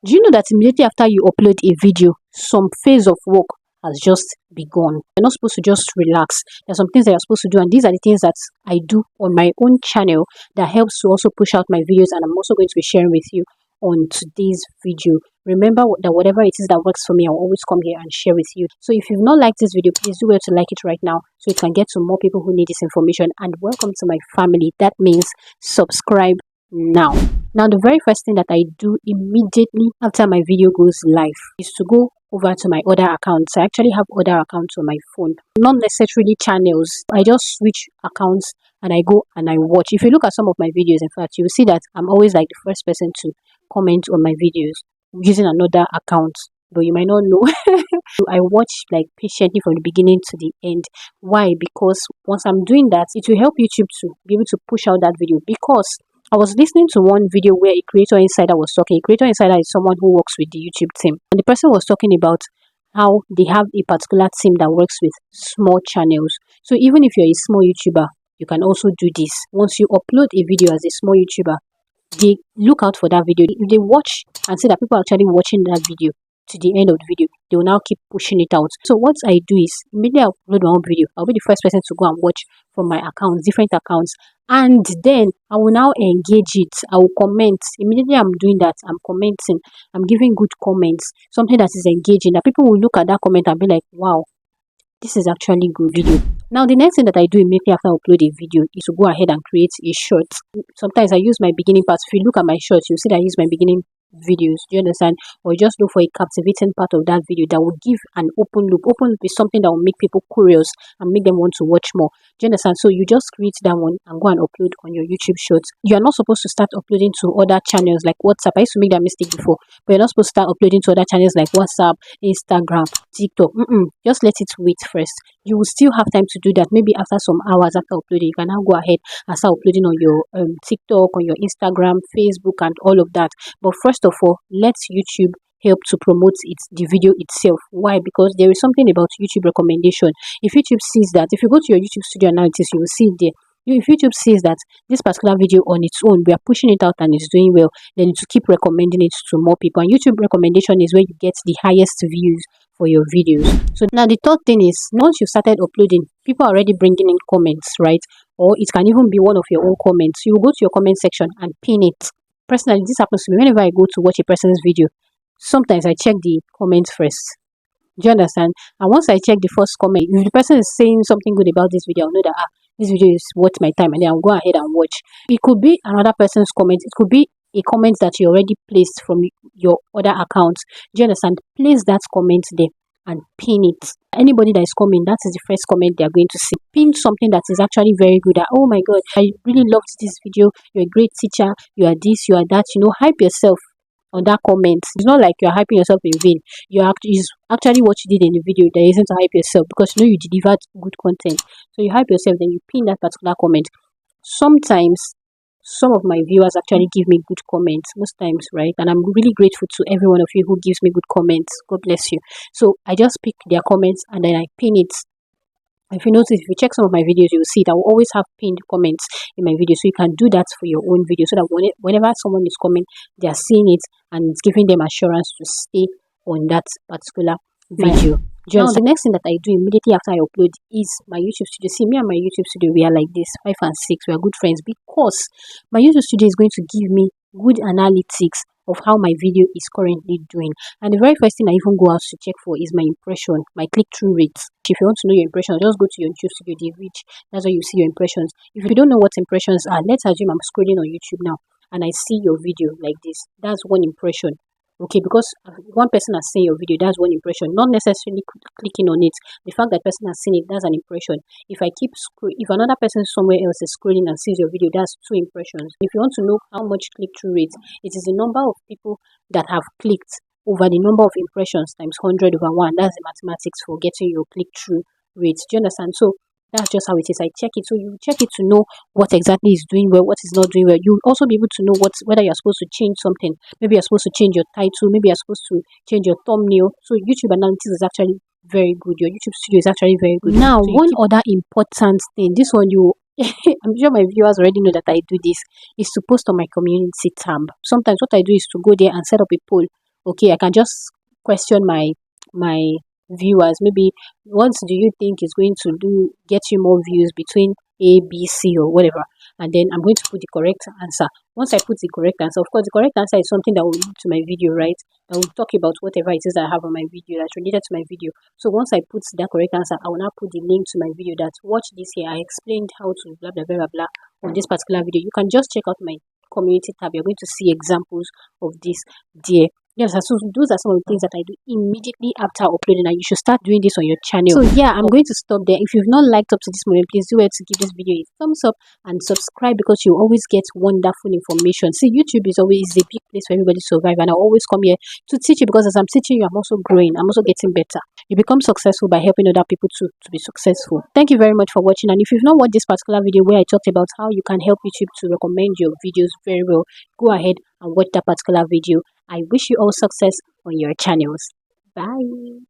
Do you know that immediately after you upload a video, some phase of work has just begun? You're not supposed to just relax. There's some things that you're supposed to do, and these are the things that I do on my own channel that helps to also push out my videos, and I'm also going to be sharing with you on today's video. Remember that whatever it is that works for me, I'll always come here and share with you. So if you've not liked this video, please do well to like it right now so it can get to more people who need this information. And welcome to my family. That means subscribe now. Now, the very first thing that I do immediately after my video goes live is to go over to my other accounts. I actually have other accounts on my phone, not necessarily channels. I just switch accounts and I go and I watch. If you look at some of my videos, in fact, you will see that I'm always like the first person to comment on my videos using another account, but you might not know. I watch like patiently from the beginning to the end. Why? Because once I'm doing that, it will help YouTube to be able to push out that video. Because I was listening to one video where a creator insider was talking. A creator insider is someone who works with the YouTube team, and the person was talking about how they have a particular team that works with small channels. So even if you're a small YouTuber, you can also do this. Once you upload a video as a small YouTuber, they look out for that video. If they watch and see that people are actually watching that video to the end of the video, they will now keep pushing it out. So what I do is immediately I upload my own video, I'll be the first person to go and watch from my accounts, different accounts, and then I will now engage it. I will comment. Immediately I'm doing that, I'm commenting, I'm giving good comments, something that is engaging, that people will look at that comment and be like, wow, this is actually good video. Now, the next thing that I do immediately after I upload a video is to go ahead and create a short. Sometimes I use my beginning parts. If you look at my shorts, you'll see that I use my beginning videos. Do you understand? Or just look for a captivating part of that video that will give an open loop. Open loop is something that will make people curious and make them want to watch more. Do you understand? So you just create that one and go and upload on your YouTube shorts. You are not supposed to start uploading to other channels like WhatsApp. I used to make that mistake before, but you're not supposed to start uploading to other channels like WhatsApp, Instagram, TikTok. Just let it wait first. You will still have time to do that. Maybe after some hours after uploading, you can now go ahead and start uploading on your TikTok, on your Instagram, Facebook, and all of that. But first of all, let YouTube help to promote the video itself. Why? Because there is something about YouTube recommendation. If YouTube sees that, if you go to your YouTube studio analytics, you will see it there. If YouTube says that this particular video on its own, we are pushing it out and it's doing well, then to keep recommending it to more people. And YouTube recommendation is where you get the highest views for your videos. So now the third thing is, once you started uploading, people are already bringing in comments, right? Or it can even be one of your own comments. You go to your comment section and pin it. Personally, this happens to me whenever I go to watch a person's video. Sometimes I check the comments first. Do you understand? And once I check the first comment, if the person is saying something good about this video, I'll know that this video is worth my time, and then I'll go ahead and watch. It could be another person's comment. It could be a comment that you already placed from your other accounts. Do you understand? Place that comment there and pin it. Anybody that is coming, that is the first comment they are going to see. Pin something that is actually very good. Oh my god, I really loved this video. You're a great teacher. You are this, you are that. Hype yourself on that comment. It's not like you're hyping yourself in vain. Is actually what you did in the video. There isn't to hype yourself, because you delivered good content. So you hype yourself, then you pin that particular comment. Sometimes some of my viewers actually give me good comments, most times, right? And I'm really grateful to every one of you who gives me good comments. God bless you. So I just pick their comments and then I pin it. If you notice, if you check some of my videos, you will see that I will always have pinned comments in my video. So you can do that for your own video, so that whenever someone is coming, they are seeing it and it's giving them assurance to stay on that particular video. Now, the next thing that I do immediately after I upload is my YouTube studio. See, me and my YouTube studio, we are like this, 5 and 6. We are good friends, because my YouTube studio is going to give me good analytics of how my video is currently doing. And the very first thing I even go out to check for is my impression, my click-through rates. If you want to know your impressions, just go to your YouTube studio, the reach. That's where you see your impressions. If you don't know what impressions are, let's assume I'm scrolling on YouTube now and I see your video like this. That's one impression. Okay, because one person has seen your video, that's one impression. Not necessarily clicking on it. The fact that person has seen it, that's an impression. If another person somewhere else is scrolling and sees your video, that's 2 impressions. If you want to know how much click-through rate, it is the number of people that have clicked over the number of impressions times 100 over 1. That's the mathematics for getting your click-through rate. Do you understand? So that's just how it is. I check it. So you check it to know what exactly is doing well, what is not doing well. You'll also be able to know whether you're supposed to change something. Maybe you're supposed to change your title. Maybe you're supposed to change your thumbnail. So YouTube analytics is actually very good. Your YouTube studio is actually very good. Now, so one other important thing, this one I'm sure my viewers already know that I do this, is to post on my community tab. Sometimes what I do is to go there and set up a poll Okay, I can just question my viewers. Maybe what do you think is going to do get you more views between A, B, C, or whatever? And then I'm going to put the correct answer. Once I put the correct answer, of course, the correct answer is something that will lead to my video, right? That will talk about whatever it is that I have on my video that's related to my video. So once I put that correct answer, I will now put the link to my video that watch this here. I explained how to blah blah blah blah blah on this particular video. You can just check out my community tab. You're going to see examples of this there. Yes, so those are some of the things that I do immediately after uploading, and you should start doing this on your channel. So yeah, I'm going to stop there. If you've not liked up to this moment, please do it to give this video a thumbs up and subscribe, because you always get wonderful information. See, YouTube is always a big place for everybody to survive, and I always come here to teach you, because as I'm teaching you, I'm also growing. I'm also getting better. You become successful by helping other people to be successful. Thank you very much for watching. And if you've not watched this particular video where I talked about how you can help YouTube to recommend your videos very well, go ahead and watch that particular video. I wish you all success on your channels. Bye.